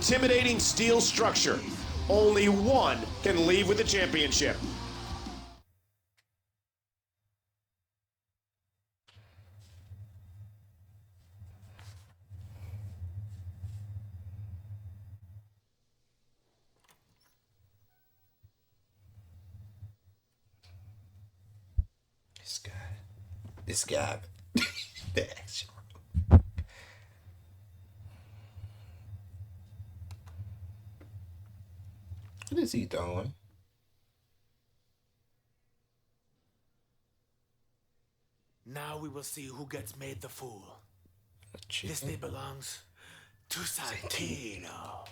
intimidating steel structure. Only one can leave with the championship. This guy, the action. What is he doing? Now we will see who gets made the fool. This day belongs to Santino.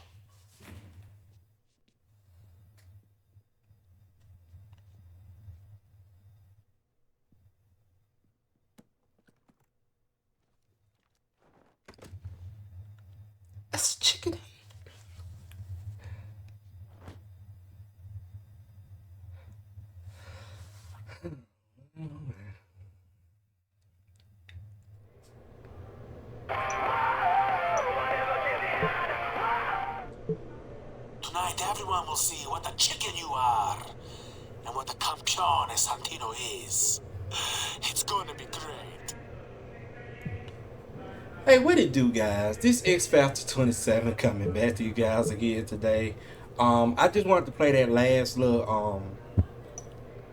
That's chicken. Tonight everyone will see what a chicken you are and what the campeone Santino is. It's going to be great. Hey, what it do, guys? This X Factor 27 coming back to you guys again today. I just wanted to play that last little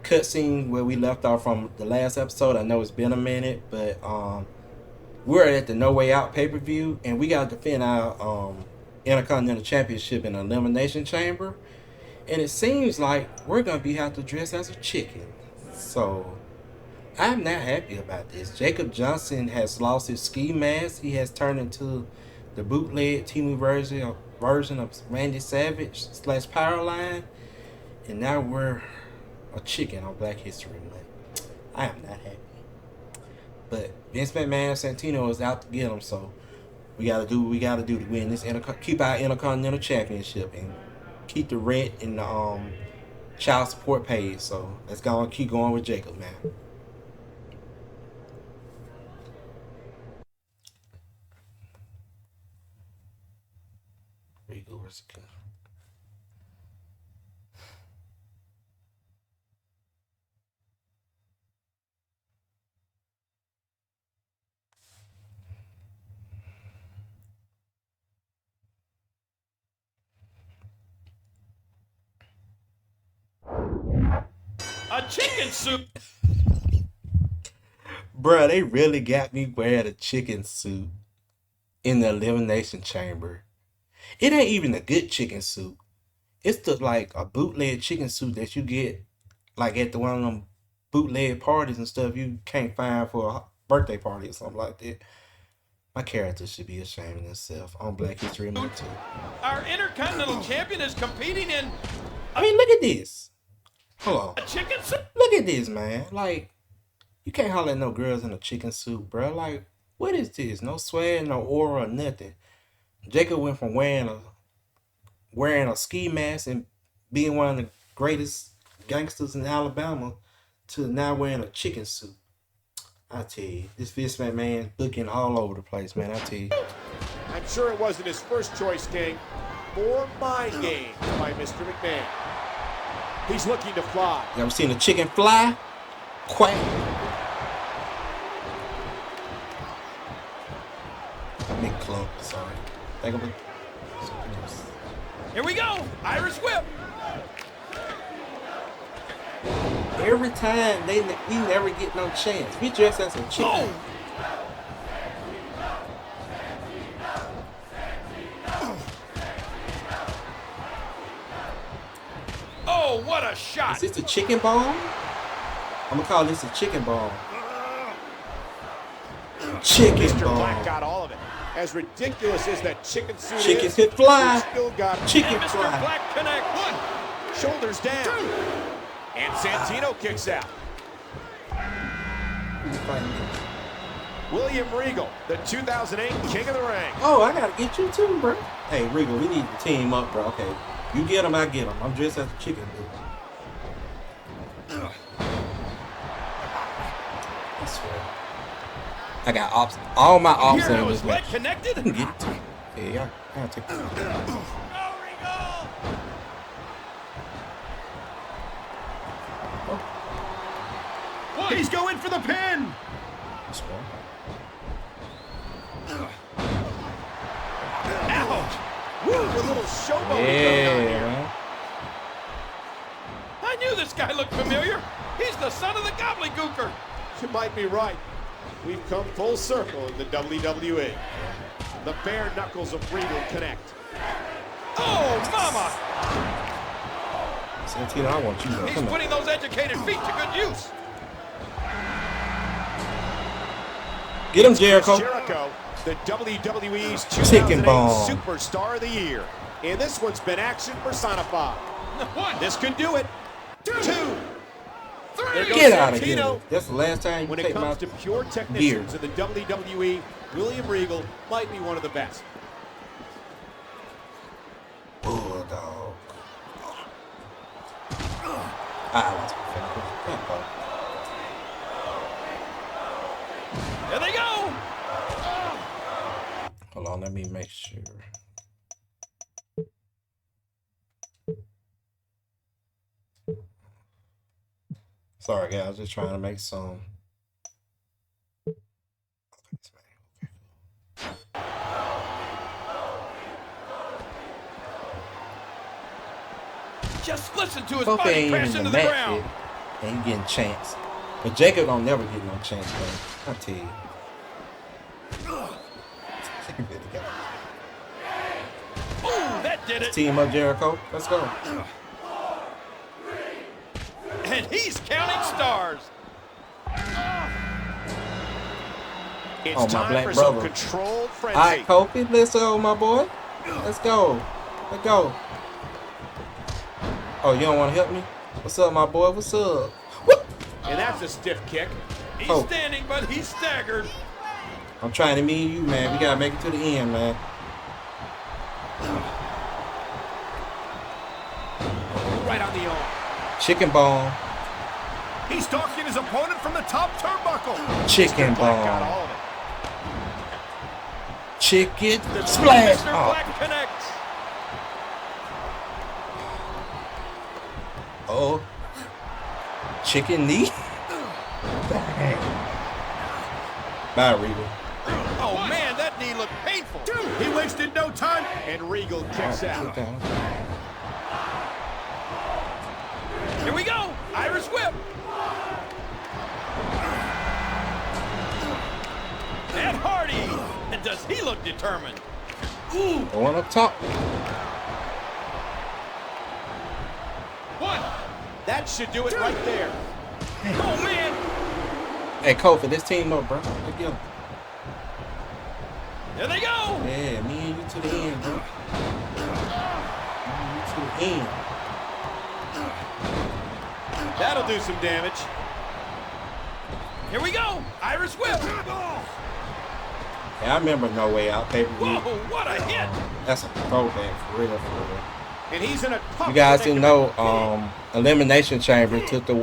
cutscene where we left off from the last episode. I know it's been a minute, but we're at the No Way Out pay-per-view, and we got to defend our Intercontinental Championship in the Elimination Chamber. And it seems like we're gonna have to dress as a chicken. So I'm not happy about this. Jacob Johnson has lost his ski mask. He has turned into the bootleg TV version of Randy Savage / Powerline. And now we're a chicken on Black History Month. I am not happy. But Vince McMahon Santino is out to get him, so we gotta do what we gotta do to win this keep our Intercontinental Championship and keep the rent and the child support paid. So let's go and keep going with Jacob, man. Where's it go? A chicken suit. Bruh, they really got me wearing a chicken suit in the Elimination Chamber. It ain't even a good chicken suit. It's the like a bootleg chicken suit that you get like at the one of them bootleg parties and stuff you can't find for a birthday party or something like that. My character should be ashamed of himself on Black History Month too. Our Intercontinental Champion is competing in I mean, look at this. Hold on. a chicken suit. Look at this, man. Like, you can't holler at no girls in a chicken suit, bro. Like, what is this? No swag, no aura, nothing. Jacob went from wearing a ski mask and being one of the greatest gangsters in Alabama to now wearing a chicken suit. I tell you, this Vince McMahon booking all over the place, man. I tell you. I'm sure it wasn't his first choice, King. More mind games by Mr. McMahon. He's looking to fly. You ever seen a chicken fly? Quack. Big clump, sorry. Think of it. Here we go. Irish whip. Every time we never get no chance. We dress as a chicken. Oh, what a shot. Is this a chicken bone? I'm gonna call this a chicken bone. Chicken Mr. bone. Black got all of it. As ridiculous as that chicken suit Chicken is, could fly. he still got it. Chicken and Mr. fly. Black connect. One. Shoulders down. And Santino kicks out. William Regal, the 2008 King of the Ring. Oh, I gotta get you too, bro. Hey, Regal, we need to team up, bro. Okay, you get him, I get him. I'm dressed as a chicken, dude. I swear. I got all my ops Here in was this leg match. connected. Get it to him. Yeah, I'll take that. He's going for the pin. That's right. Ouch! Woo, a little showboating going on Yeah, here. man. I knew this guy looked familiar. He's the son of the gobbledygooker. You might be right. We've come full circle in the WWE. The bare knuckles of Regal connect. Oh, mama! Santino, I want you to He's come on. putting those educated feet to good use. Get him, Jericho. Jericho, the WWE's Chicken 2008 bomb. Superstar of the Year. And this one's been action personified. One. This could do it. Two. There goes Get out of Santino. here. That's the last time you When it take my comes to pure technicians in the WWE, William Regal might be one of the best. Bulldog. I lost my finger. There they go. Hold on, let me make sure. Sorry, guys, just trying to make some. Just listen to his Kofi body ain't crash even into the the match ground. yet. Ain't getting chance. But Jacob don't never get no chance, man. I tell you. Ooh, that did it. Team up, Jericho. Let's go. And he's counting stars. It's Oh, my time black for brother. some controlled All frenzy. right, Kofi, let's go, my boy. Let's go. Let's go. Oh, you don't want to help me? What's up, my boy? What's up? Whoop. And that's a stiff kick. He's Oh. standing, but he's staggered. I'm trying to meet you, man. We got to make it to the end, man. Right on the arm. Chicken bone. He's stalking his opponent from the top turnbuckle. Chicken Mr. Black got bone. all of it. Chicken splash. Mr. Oh. Black connects. Oh. Chicken knee. Bang. Bye, Regal. Oh, man, that knee looked painful. He wasted no time. And Regal kicks out. Here we go. Irish whip. And Hardy. And does he look determined? Ooh. Going up top. One. That should do it right there. Oh, man. Hey, Kofi, this team up, bro. Let's go. There they go. Yeah, me and you to the end, bro. Me and you to the end. That'll do some damage. Here we go. Irish whip. Yeah, I remember No Way Out pay-per-view. Whoa, what a hit. That's a throwback for real, for real. And he's in a tough You guys didn't know, predicament. Elimination Chamber took the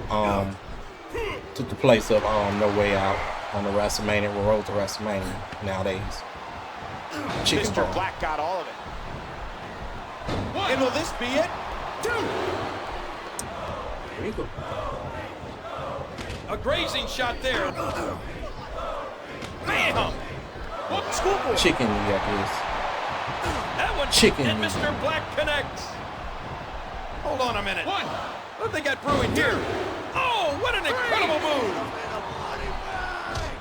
place of No Way Out on the WrestleMania, Road to WrestleMania nowadays. Chicken Mr. bone. Black got all of it. And will this be it? Regal. A grazing shot there. Bam. What schoolboy? Chicken knee, I guess. That one. Chicken. And Mr. Black connects. Hold on a minute. What have they got brewing here? Oh, what an incredible move.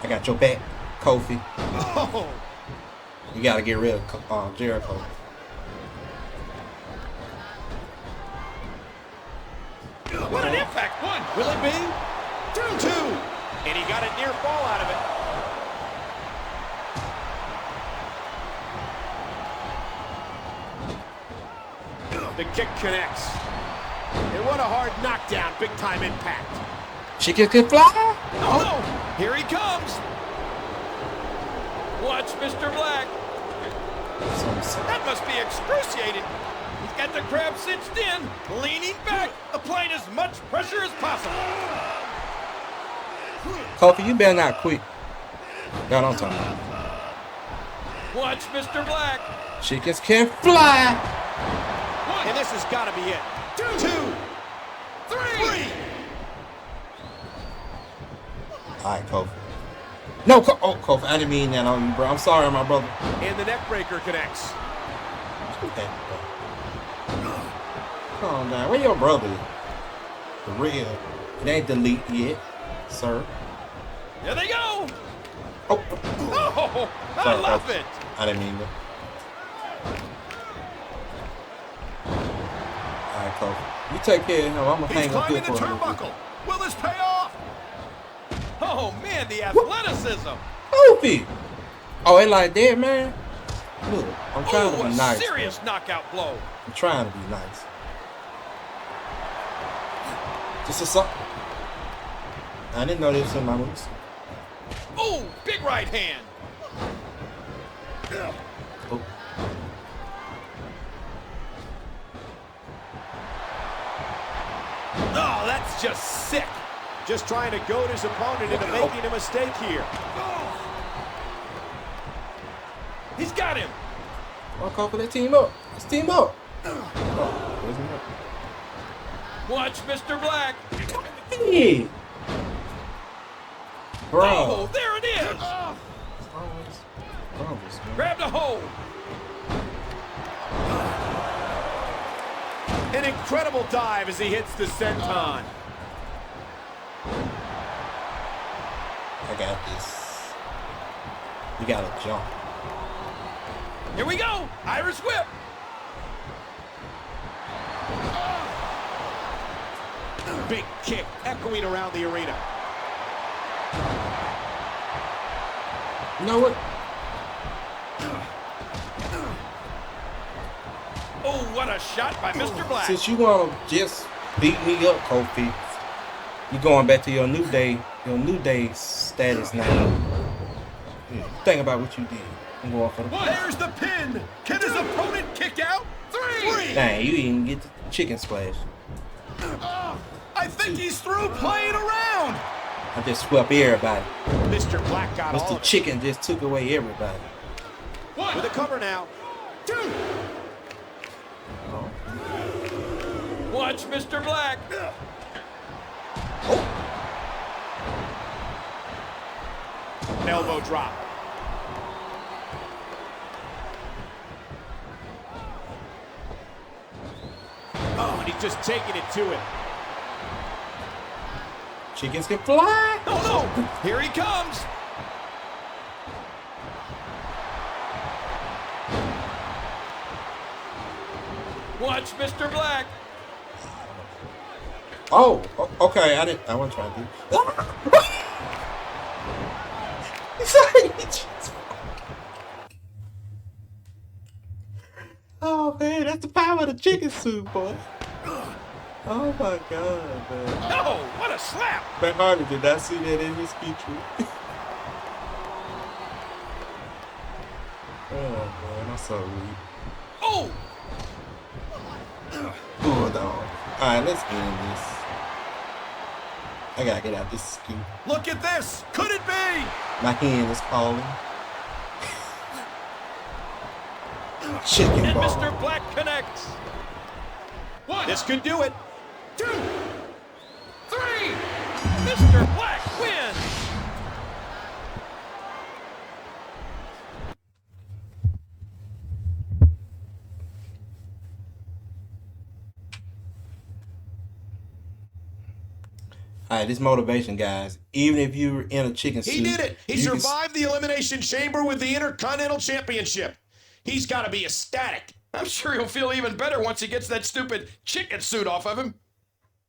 I got your back, Kofi. Oh, You got to get rid of Jericho. What an impact. One. will it be? Two. And he got a near fall out of it. The kick connects. And what a hard knockdown, big time impact. Chicken can fly. Oh, no. Here he comes. Watch Mr. Black. That must be excruciating. He's got the crab cinched in, leaning back, applying as much pressure as possible. Kofi, you better not quit. Y'all don't talk about. Watch Mr. Black. Chickens can fly. And this has got to be it. 2, 3. All right, Kofi. No, Kofi, I didn't mean that on you, bro. I'm sorry, my brother. And the neck breaker connects. Calm down. Where your brother? The real. It ain't delete yet, sir. There they go. Oh, Oh, I sorry, love Kofi. it. I didn't mean that. All right, Kofi. You take care of him. I'm gonna hang up here for a little bit. Will this pay off? Oh man, the athleticism. Kofi. Oh, it like that, man. Look, I'm trying to be nice. Serious knockout blow. I'm trying to be nice. Just a suck. I didn't know this was in my moves. Oh, big right hand. Oh. Oh, that's just sick. Just trying to goad his opponent into making a mistake here. He's got him. I'll call for that team up. Let's team up. Oh, there's more. Watch Mr. Black. Hey. Bro. Oh, there it is. Grab the hold. An incredible dive as he hits the senton. I got this. We gotta jump. Here we go. Irish whip. Big kick echoing around the arena. You know what? Oh, what a shot by Mr. Black. Since you wanna just beat me up, Kofi, you going back to your new day status now. Think about what you did. I'm going for the There's the pin. Can his opponent kick out? 3. Dang, you didn't get the chicken splash. I think he's through playing around. I just swept everybody. Mr. Black got all Mr. of it. Chicken just took away everybody. With a cover now. 2. Watch Mr. Black. An elbow drop. Oh, and he's just taking it to him. Chickens can fly. Oh no! Here he comes. Watch Mr. Black. Oh, okay. I wasn't trying to do. Oh man, that's the power of the chicken soup, boy. Oh my god, man. Oh, what a slap! Bret Hardy did not see that in his speech. Oh man, I'm so weak. Oh! Bulldog. Alright, let's end this. I gotta get out this scoop. Look at this! Could it be? My hand is calling. Chicken And ball. Mr. Black connects. 1. This could do it. 2. 3. Mr. Black wins. Alright, this motivation, guys. Even if you're in a chicken suit. He did it. He you can survived the Elimination Chamber with the Intercontinental Championship. He's got to be ecstatic. I'm sure he'll feel even better once he gets that stupid chicken suit off of him.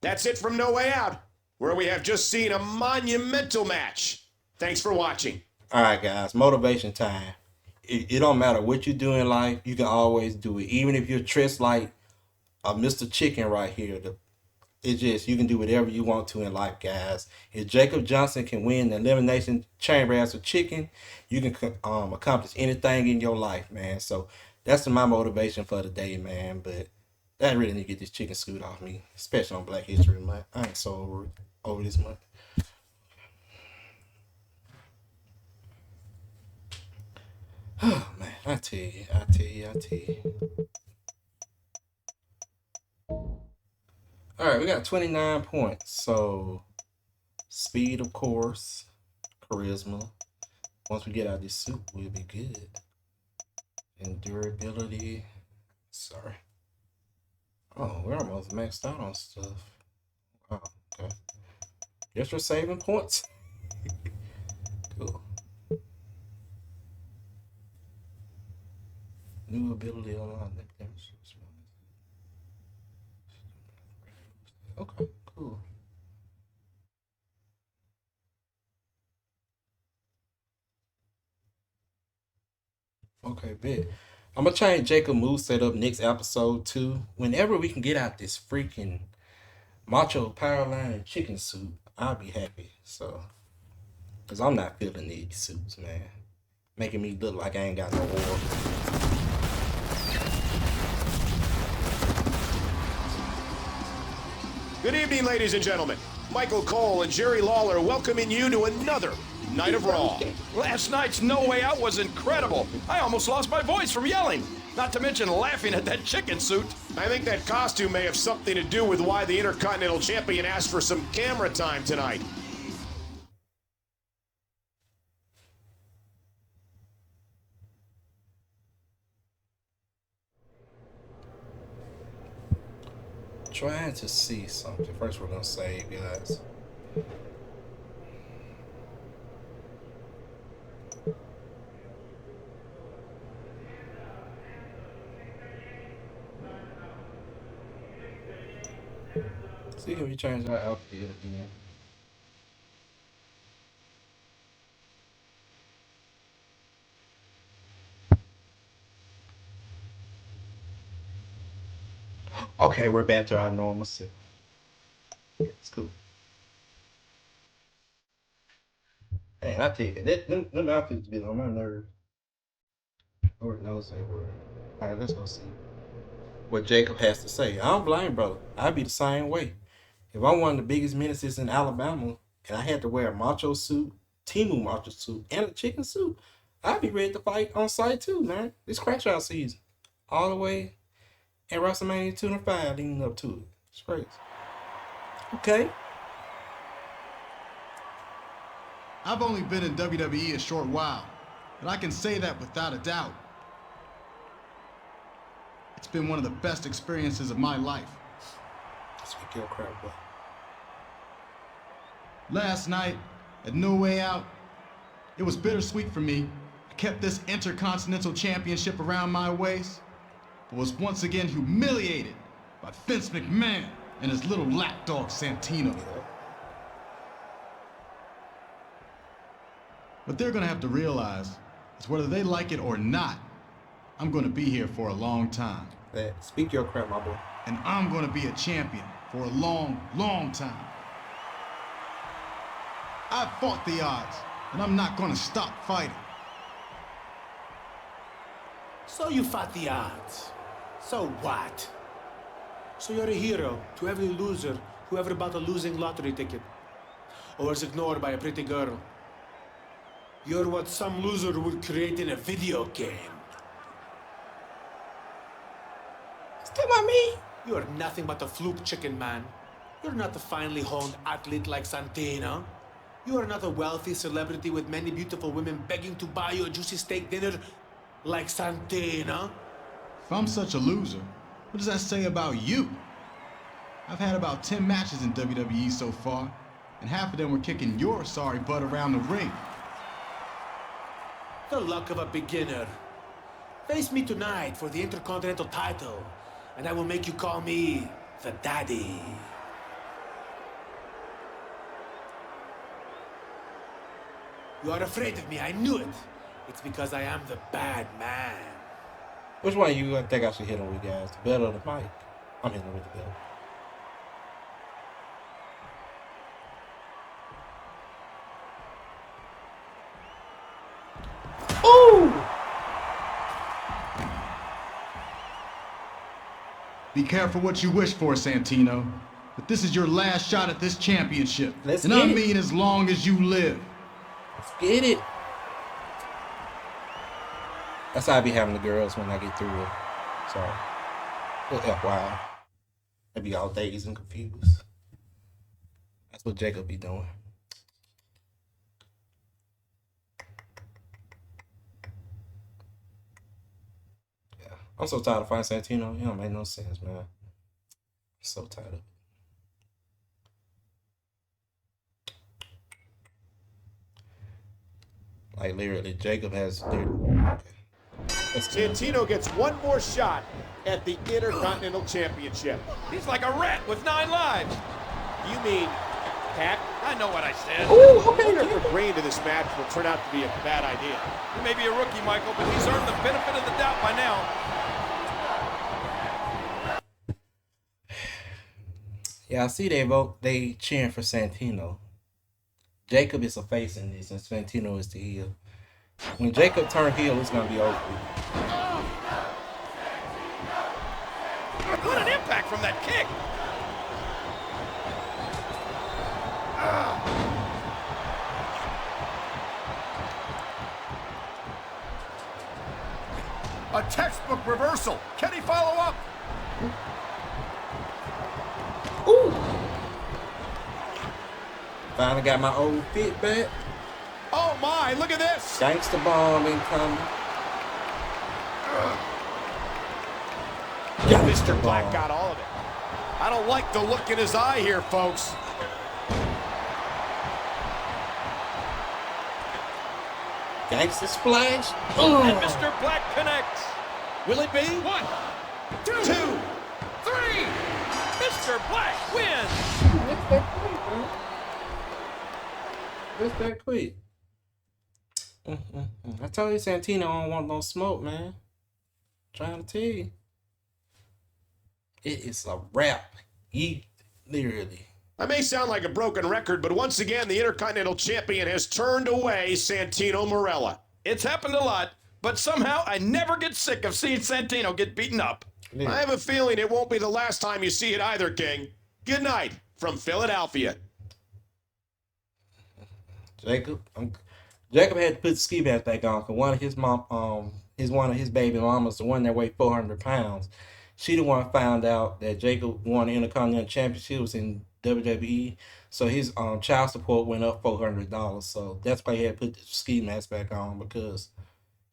That's it from No Way Out, where we have just seen a monumental match. Thanks for watching. Alright, guys. Motivation time. It don't matter what you do in life. You can always do it. Even if you're dressed like a Mr. Chicken right here. It's just, you can do whatever you want to in life, guys. If Jacob Johnson can win the Elimination Chamber as a chicken, you can accomplish anything in your life, man. So that's my motivation for the day, man. But I really need to get this chicken suit off me, especially on Black History Month. I ain't so over this month. Oh, man. I tell you. All right, we got 29 points. So, speed, of course, charisma. Once we get out of this suit, we'll be good. And durability. Sorry. Oh, we're almost maxed out on stuff. Oh, okay. Guess we're saving points. Cool. New ability on that. Okay, cool. Okay, bet. I'm gonna change Jacob moveset up next episode too. Whenever we can get out this freaking Macho Powerline and chicken suit, I'll be happy. So, cause I'm not feeling these suits, man. Making me look like I ain't got no aura. Good evening, ladies and gentlemen. Michael Cole and Jerry Lawler welcoming you to another night of Raw. Last night's No Way Out was incredible. I almost lost my voice from yelling. Not to mention laughing at that chicken suit. I think that costume may have something to do with why the Intercontinental Champion asked for some camera time tonight. Trying to see something. First, we're gonna save, guys. See if we change our outfit again. Okay, we're back to our normal self. It's cool. Man, I tell you, them outfits be on my nerves. Lord knows they were. All right, let's go see what Jacob has to say. I don't blame brother. I'd be the same way. If I'm one of the biggest menaces in Alabama and I had to wear a macho suit, Timu macho suit, and a chicken suit, I'd be ready to fight on site too, man. It's crash out season. All the way and WrestleMania 205 leading up to it. It's crazy. Okay. I've only been in WWE a short while, but I can say that without a doubt. It's been one of the best experiences of my life. Speak your crap, boy. Last night, at No Way Out, it was bittersweet for me. I kept this Intercontinental Championship around my waist, but was once again humiliated by Vince McMahon and his little lapdog Santino. What they're gonna have to realize is whether they like it or not, I'm gonna be here for a long time. Speak your crap, my boy. And I'm gonna be a champion for a long, long time. I've fought the odds, and I'm not gonna stop fighting. So you fought the odds. So what? So you're a hero to every loser who ever bought a losing lottery ticket or was ignored by a pretty girl. You're what some loser would create in a video game. Still by me. You are nothing but a fluke chicken, man. You're not a finely honed athlete like Santino. You are not a wealthy celebrity with many beautiful women begging to buy you a juicy steak dinner like Santino. If I'm such a loser, what does that say about you? I've had about 10 matches in WWE so far, and half of them were kicking your sorry butt around the ring. The luck of a beginner. Face me tonight for the Intercontinental title, and I will make you call me the Daddy. You are afraid of me, I knew it. It's because I am the bad man. Which one you think I should hit him with, guys? The belt or the mic? I'm hitting him with the belt. Ooh! Be careful what you wish for, Santino. But this is your last shot at this championship. Let's and get I it. mean as long as you live. Let's get it. That's how I be having the girls when I get through it. So, FYI. They be all dazed and confused. That's what Jacob be doing. Yeah. I'm so tired of fighting Santino. It don't make no sense, man. I'm so tired of it. Like, literally, Jacob has... Okay. Santino gets one more shot at the Intercontinental Championship. He's like a rat with 9 lives. You mean Pat? I know what I said. Ooh, okay. Looking for Green to this match will turn out to be a bad idea. He may be a rookie, Michael, but he's earned the benefit of the doubt by now. Yeah, I see they cheering for Santino. Jacob is a face in this, and Santino is the heel. When Jacob turns heel, it's gonna be over. What an impact from that kick! A textbook reversal. Can he follow up? Ooh! Finally got my old fit back. Oh my, look at this. Gangsta bomb incoming. Mr. Black got all of it. I don't like the look in his eye here, folks. Gangsta splash. And Mr. Black connects. Will it be? 1, 2, 3. Mr. Black wins. What's that quick? I told you Santino don't want no smoke, man. Trying to tell you. It is a wrap. Literally. I may sound like a broken record, but once again, the Intercontinental Champion has turned away Santino Marella. It's happened a lot, but somehow I never get sick of seeing Santino get beaten up. Yeah. I have a feeling it won't be the last time you see it either, King. Good night from Philadelphia. Jacob had to put the ski mask back on because one of his baby mamas, the one that weighed 400 pounds, she the one found out that Jacob won the Intercontinental Championship was in WWE, so his child support went up $400. So that's why he had to put the ski mask back on, because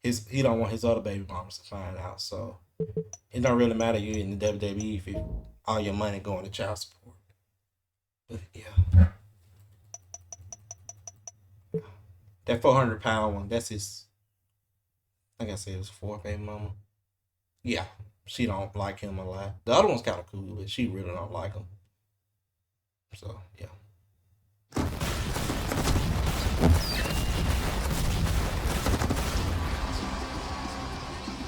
he don't want his other baby mamas to find out. So it don't really matter you in the WWE if all your money going to child support. But yeah. That 400-pound one, that's his, like I said, it was 4th baby mama. Yeah, she don't like him a lot. The other one's kind of cool, but she really don't like him. So, yeah.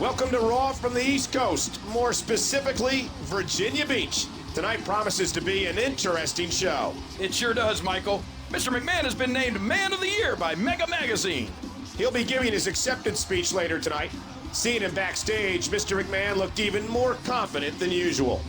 Welcome to Raw from the East Coast, more specifically, Virginia Beach. Tonight promises to be an interesting show. It sure does, Michael. Mr. McMahon has been named Man of the Year by Mega Magazine. He'll be giving his acceptance speech later tonight. Seeing him backstage, Mr. McMahon looked even more confident than usual.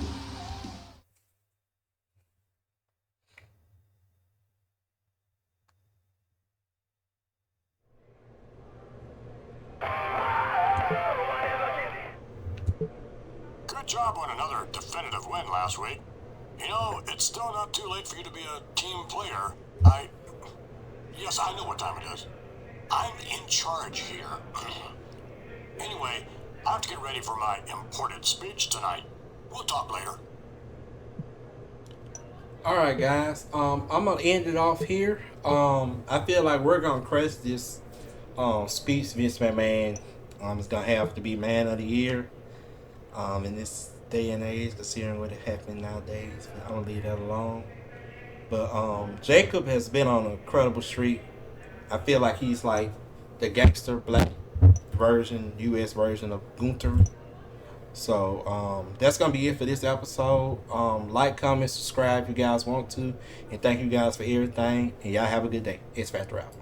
Good job on another definitive win last week. You know, it's still not too late for you to be a team player. Yes, I know what time it is. I'm in charge here. Anyway, I have to get ready for my important speech tonight. We'll talk later. Alright guys, I'm gonna end it off here. I feel like we're gonna crush this speech Vince McMahon is gonna have to be Man of the Year in this day and age, considering what happened nowadays. But I'm gonna leave that alone. But Jacob has been on a incredible streak. I feel like he's like the gangster black version, US version of Gunther. So that's gonna be it for this episode. Like, comment, subscribe if you guys want to, and thank you guys for everything, and y'all have a good day. X Factor out.